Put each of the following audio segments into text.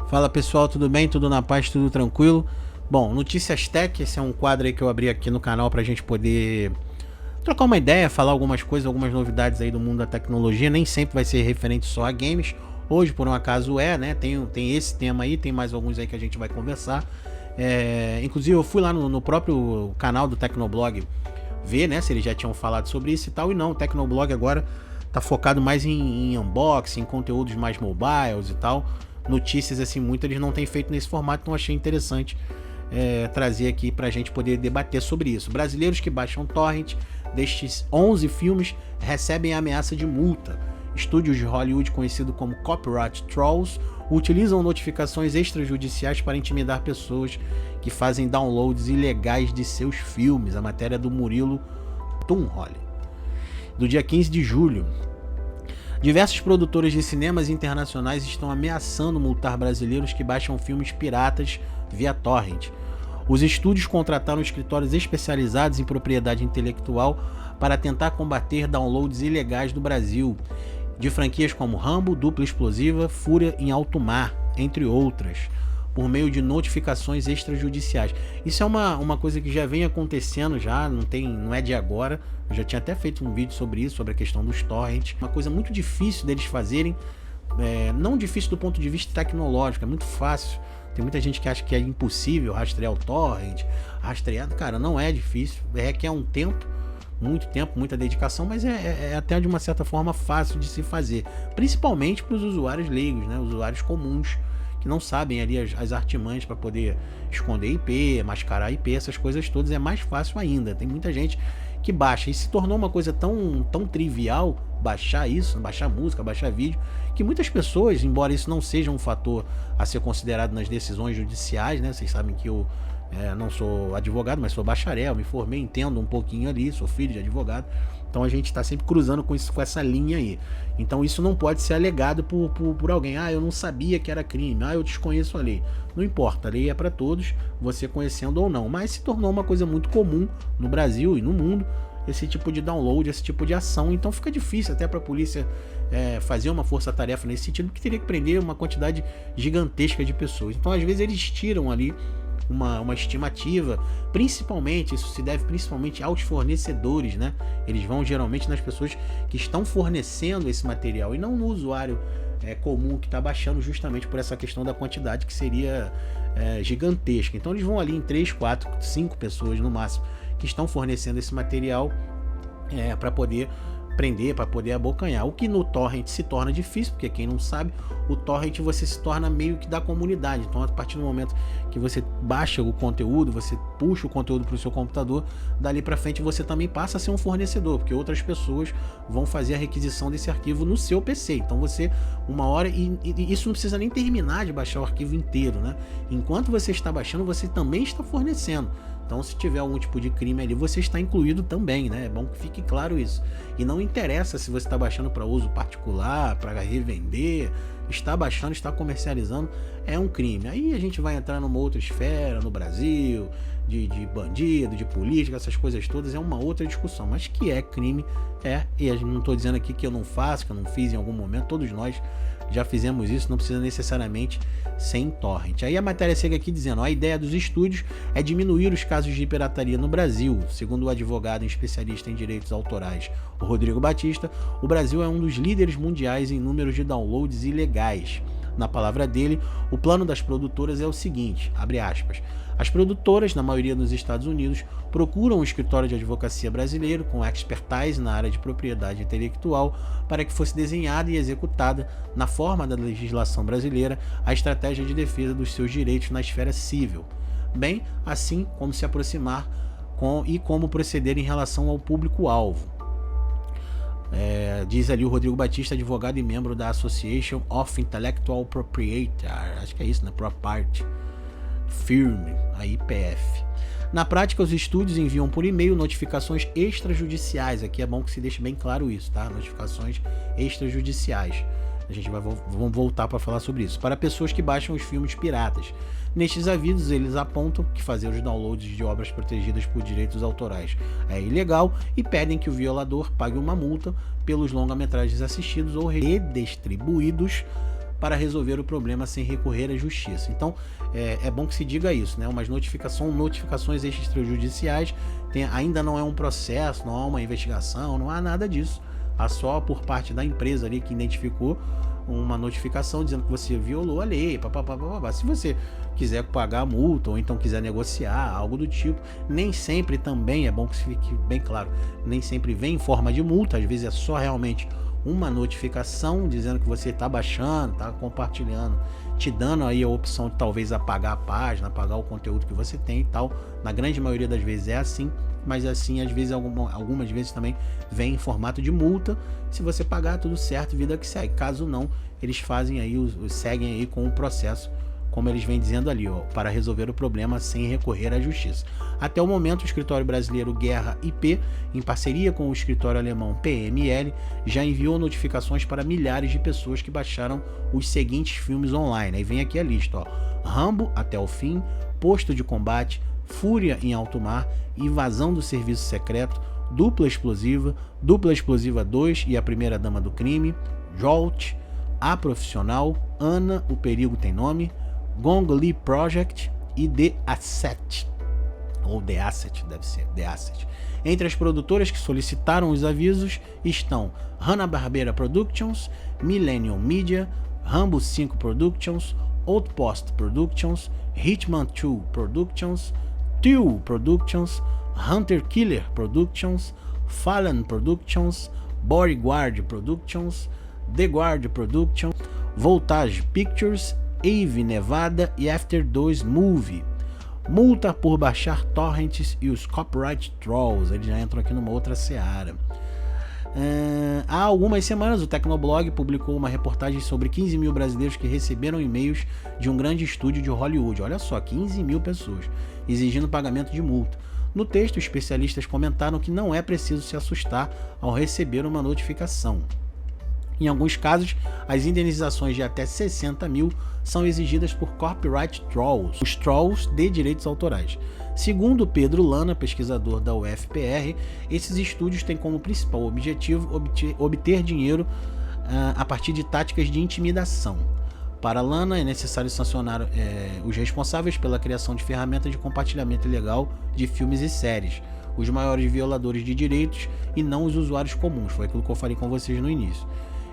Fala pessoal, tudo bem? Tudo na paz, tudo tranquilo? Bom, Notícias Tech, esse é um quadro aí que eu abri aqui no canal pra gente poder trocar uma ideia, falar algumas coisas, algumas novidades aí do mundo da tecnologia. Nem sempre vai ser referente só a games. Hoje, por um acaso, né? Tem esse tema aí, tem mais alguns aí que a gente vai conversar. Inclusive, eu fui lá no próprio canal do Tecnoblog ver, né, se eles já tinham falado sobre isso e tal. E não, o Tecnoblog agora tá focado mais em unboxing, em conteúdos mais mobiles e tal. Notícias assim, muito eles não têm feito nesse formato, então achei interessante trazer aqui pra gente poder debater sobre isso. Brasileiros que baixam torrent destes 11 filmes recebem ameaça de multa. Estúdios de Hollywood, conhecido como Copyright Trolls, utilizam notificações extrajudiciais para intimidar pessoas que fazem downloads ilegais de seus filmes. A matéria é do Murilo Tunholi, do dia 15 de julho. Diversos produtores de cinemas internacionais estão ameaçando multar brasileiros que baixam filmes piratas via torrent. Os estúdios contrataram escritórios especializados em propriedade intelectual para tentar combater downloads ilegais do Brasil, de franquias como Rambo, Dupla Explosiva, Fúria em Alto Mar, entre outras, por meio de notificações extrajudiciais. Isso é uma coisa que já vem acontecendo, não é de agora. Eu já tinha até feito um vídeo sobre isso, sobre a questão dos torrents. Uma coisa muito difícil deles fazerem, não difícil do ponto de vista tecnológico, é muito fácil. Tem muita gente que acha que é impossível rastrear o torrent. Cara, não é difícil, requer um tempo, muito tempo, muita dedicação, mas é até de uma certa forma fácil de se fazer, principalmente para os usuários leigos, né? Usuários comuns que não sabem ali as artimanhas para poder esconder IP, mascarar IP, essas coisas todas, é mais fácil ainda. Tem muita gente que baixa, e se tornou uma coisa tão trivial baixar isso, baixar música, baixar vídeo, que muitas pessoas, embora isso não seja um fator a ser considerado nas decisões judiciais, né? Vocês sabem que eu não sou advogado, mas sou bacharel, me formei, entendo um pouquinho ali, sou filho de advogado, então a gente está sempre cruzando com essa linha aí. Então isso não pode ser alegado por alguém. Eu não sabia que era crime, eu desconheço a lei. Não importa, a lei é para todos, você conhecendo ou não, mas se tornou uma coisa muito comum no Brasil e no mundo, esse tipo de download, esse tipo de ação. Então fica difícil até para a polícia fazer uma força-tarefa nesse sentido, porque teria que prender uma quantidade gigantesca de pessoas. Então às vezes eles tiram ali uma estimativa, principalmente, isso se deve principalmente aos fornecedores, né? Eles vão geralmente nas pessoas que estão fornecendo esse material e não no usuário comum que está baixando, justamente por essa questão da quantidade que seria gigantesca. Então eles vão ali em 3, 4, 5 pessoas no máximo que estão fornecendo esse material para poder prender, para poder abocanhar. O que no torrent se torna difícil, porque quem não sabe, o torrent você se torna meio que da comunidade. Então a partir do momento que você baixa o conteúdo, você puxa o conteúdo para o seu computador, dali para frente você também passa a ser um fornecedor, porque outras pessoas vão fazer a requisição desse arquivo no seu PC. Então você, uma hora, e isso não precisa nem terminar de baixar o arquivo inteiro, né? Enquanto você está baixando, você também está fornecendo. Então, se tiver algum tipo de crime ali, você está incluído também, né? É bom que fique claro isso. E não interessa se você está baixando para uso particular, para revender, está baixando, está comercializando, é um crime. Aí a gente vai entrar numa outra esfera no Brasil, de bandido, de política, essas coisas todas, é uma outra discussão. Mas que é crime, e a gente não estou dizendo aqui que eu não faço, que eu não fiz em algum momento, todos nós já fizemos isso, não precisa necessariamente sem torrent. Aí a matéria segue aqui dizendo: a ideia dos estúdios é diminuir os casos de pirataria no Brasil. Segundo o advogado e especialista em direitos autorais, o Rodrigo Batista, o Brasil é um dos líderes mundiais em números de downloads ilegais. Na palavra dele, o plano das produtoras é o seguinte, abre aspas: as produtoras, na maioria nos Estados Unidos, procuram um escritório de advocacia brasileiro com expertise na área de propriedade intelectual para que fosse desenhada e executada, na forma da legislação brasileira, a estratégia de defesa dos seus direitos na esfera civil, bem assim como se aproximar e como proceder em relação ao público-alvo. Diz ali o Rodrigo Batista, advogado e membro da Association of Intellectual Proprietors, acho que é isso, né? Property Firm, a IPF. Na prática, os estúdios enviam por e-mail notificações extrajudiciais. Aqui é bom que se deixe bem claro isso, tá? Notificações extrajudiciais. A gente vamos voltar para falar sobre isso. Para pessoas que baixam os filmes piratas. Nestes avisos, eles apontam que fazer os downloads de obras protegidas por direitos autorais é ilegal e pedem que o violador pague uma multa pelos longa-metragens assistidos ou redistribuídos para resolver o problema sem recorrer à justiça. Então, é bom que se diga isso, né? São notificações extrajudiciais, ainda não é um processo, não há uma investigação, não há nada disso. Há só por parte da empresa ali que identificou uma notificação dizendo que você violou a lei, papapá. Se você quiser pagar a multa ou então quiser negociar, algo do tipo, nem sempre também, é bom que fique bem claro, nem sempre vem em forma de multa, às vezes é só realmente uma notificação dizendo que você está baixando, está compartilhando, te dando aí a opção de talvez apagar a página, apagar o conteúdo que você tem e tal. Na grande maioria das vezes é assim, mas assim, às vezes, algumas vezes também vem em formato de multa. Se você pagar, tudo certo, vida que segue. Caso não, eles fazem aí, seguem aí com o processo, como eles vêm dizendo ali, ó, para resolver o problema sem recorrer à justiça. Até o momento, o escritório brasileiro Guerra IP, em parceria com o escritório alemão PML, já enviou notificações para milhares de pessoas que baixaram os seguintes filmes online. Aí vem aqui a lista, ó: Rambo Até o Fim, Posto de Combate, Fúria em Alto Mar, Invasão do Serviço Secreto, Dupla Explosiva 2 e A Primeira Dama do Crime, Jolt, A Profissional, Ana, O Perigo Tem Nome, Gong Li Project e The Asset, ou The Asset, deve ser, The Asset. Entre as produtoras que solicitaram os avisos estão Hanna-Barbera Productions, Millennium Media, Rambo 5 Productions, Outpost Productions, Hitman 2 Productions, Till Productions, Hunter Killer Productions, Fallen Productions, Bodyguard Productions, The Guard Productions, Voltage Pictures, Ave Nevada e After 2 Movie. Multa por baixar torrents e os copyright trolls. Eles já entram aqui numa outra seara. Há algumas semanas o Tecnoblog publicou uma reportagem sobre 15 mil brasileiros que receberam e-mails de um grande estúdio de Hollywood. Olha só, 15 mil pessoas exigindo pagamento de multa. No texto, especialistas comentaram que não é preciso se assustar ao receber uma notificação. Em alguns casos, as indenizações de até 60 mil são exigidas por copyright trolls, os trolls de direitos autorais. Segundo Pedro Lana, pesquisador da UFPR, esses estúdios têm como principal objetivo obter dinheiro a partir de táticas de intimidação. Para Lana, é necessário sancionar os responsáveis pela criação de ferramentas de compartilhamento ilegal de filmes e séries, os maiores violadores de direitos e não os usuários comuns. Foi aquilo que eu falei com vocês no início.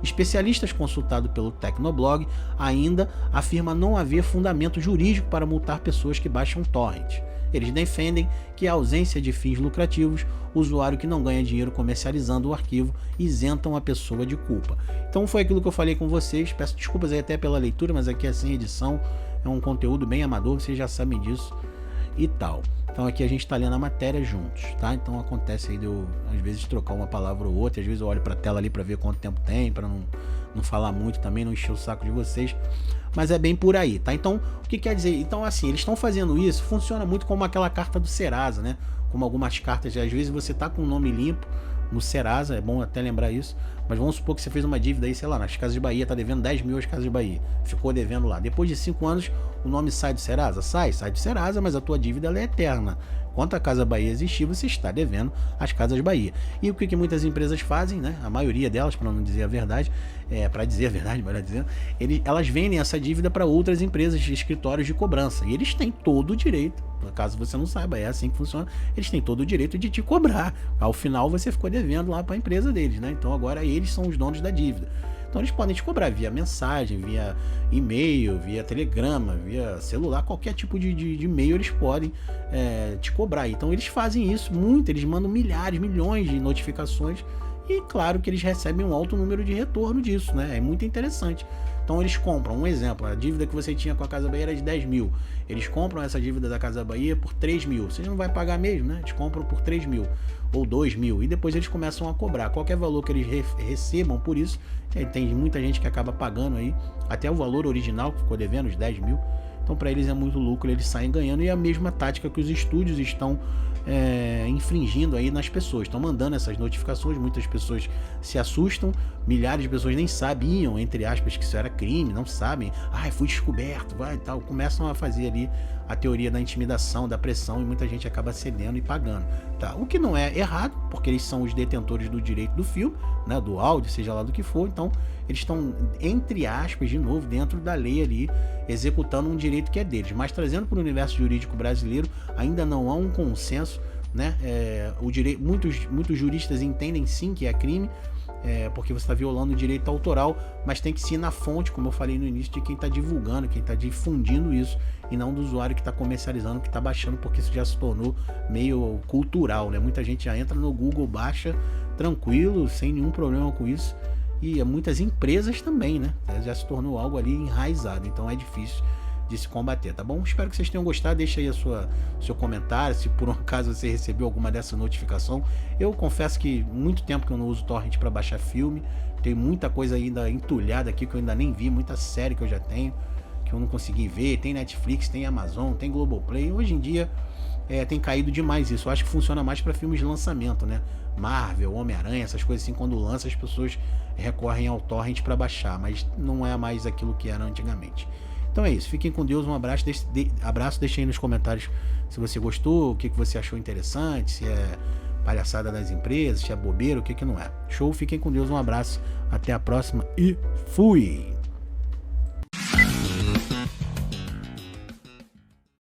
Especialistas consultados pelo Tecnoblog ainda afirmam não haver fundamento jurídico para multar pessoas que baixam torrents. Eles defendem que a ausência de fins lucrativos, o usuário que não ganha dinheiro comercializando o arquivo, isentam a pessoa de culpa. Então foi aquilo que eu falei com vocês, peço desculpas aí até pela leitura, mas aqui é sem edição, é um conteúdo bem amador, vocês já sabem disso e tal. Então aqui a gente está lendo a matéria juntos, tá? Então acontece aí de eu, às vezes, trocar uma palavra ou outra, às vezes eu olho para a tela ali para ver quanto tempo tem, para não falar muito também, não encher o saco de vocês, mas é bem por aí, tá? Então, o que quer dizer? Então, assim, eles estão fazendo isso, funciona muito como aquela carta do Serasa, né? Como algumas cartas, às vezes você tá com o nome limpo no Serasa, é bom até lembrar isso, mas vamos supor que você fez uma dívida aí, sei lá, nas Casas de Bahia, tá devendo 10 mil às Casas de Bahia, ficou devendo lá. Depois de 5 anos, o nome sai do Serasa? Sai do Serasa, mas a tua dívida ela é eterna. Enquanto a Casa Bahia existir, você está devendo às Casas Bahia. E o que muitas empresas fazem, né? A maioria delas, para não dizer a verdade, para dizer a verdade, melhor dizendo, elas vendem essa dívida para outras empresas de escritórios de cobrança. E eles têm todo o direito, caso você não saiba, é assim que funciona, eles têm todo o direito de te cobrar. Ao final você ficou devendo lá para a empresa deles, né? Então agora eles são os donos da dívida. Então eles podem te cobrar via mensagem, via e-mail, via telegrama, via celular, qualquer tipo de e-mail eles podem te cobrar. Então eles fazem isso muito, eles mandam milhares, milhões de notificações e claro que eles recebem um alto número de retorno disso, né? É muito interessante. Então eles compram, um exemplo, a dívida que você tinha com a Casa Bahia era de 10 mil. Eles compram essa dívida da Casa Bahia por 3 mil. Você não vai pagar mesmo, né? Eles compram por 3 mil ou 2 mil e depois eles começam a cobrar. Qualquer valor que eles recebam por isso, tem muita gente que acaba pagando aí até o valor original que ficou devendo, os 10 mil. Então para eles é muito lucro, eles saem ganhando e é a mesma tática que os estúdios estão infringindo aí nas pessoas, estão mandando essas notificações, muitas pessoas se assustam, milhares de pessoas nem sabiam, entre aspas, que isso era crime, não sabem, fui descoberto, vai e tal, começam a fazer ali a teoria da intimidação, da pressão, e muita gente acaba cedendo e pagando, tá? O que não é errado, porque eles são os detentores do direito do filme, né, do áudio, seja lá do que for, então eles estão, entre aspas, de novo, dentro da lei ali, executando um direito que é deles, mas trazendo para o universo jurídico brasileiro, ainda não há um consenso, né? Muitos juristas entendem sim que é crime, porque você está violando o direito autoral, mas tem que ser na fonte, como eu falei no início, de quem está divulgando, quem está difundindo isso, e não do usuário que está comercializando, que está baixando, porque isso já se tornou meio cultural, né? Muita gente já entra no Google, baixa tranquilo, sem nenhum problema com isso, e muitas empresas também, né? Já se tornou algo ali enraizado, então é difícil de se combater, tá bom? Espero que vocês tenham gostado, deixa aí seu comentário, se por um acaso você recebeu alguma dessa notificação. Eu confesso que muito tempo que eu não uso torrent para baixar filme, tem muita coisa ainda entulhada aqui que eu ainda nem vi, muita série que eu já tenho, que eu não consegui ver, tem Netflix, tem Amazon, tem Globoplay, hoje em dia tem caído demais isso, eu acho que funciona mais para filmes de lançamento, né? Marvel, Homem-Aranha, essas coisas assim, quando lança as pessoas recorrem ao torrent para baixar, mas não é mais aquilo que era antigamente. Então é isso, fiquem com Deus, um abraço, deixem aí nos comentários se você gostou, o que você achou interessante, se é palhaçada das empresas, se é bobeira, o que não é. Show, fiquem com Deus, um abraço, até a próxima e fui!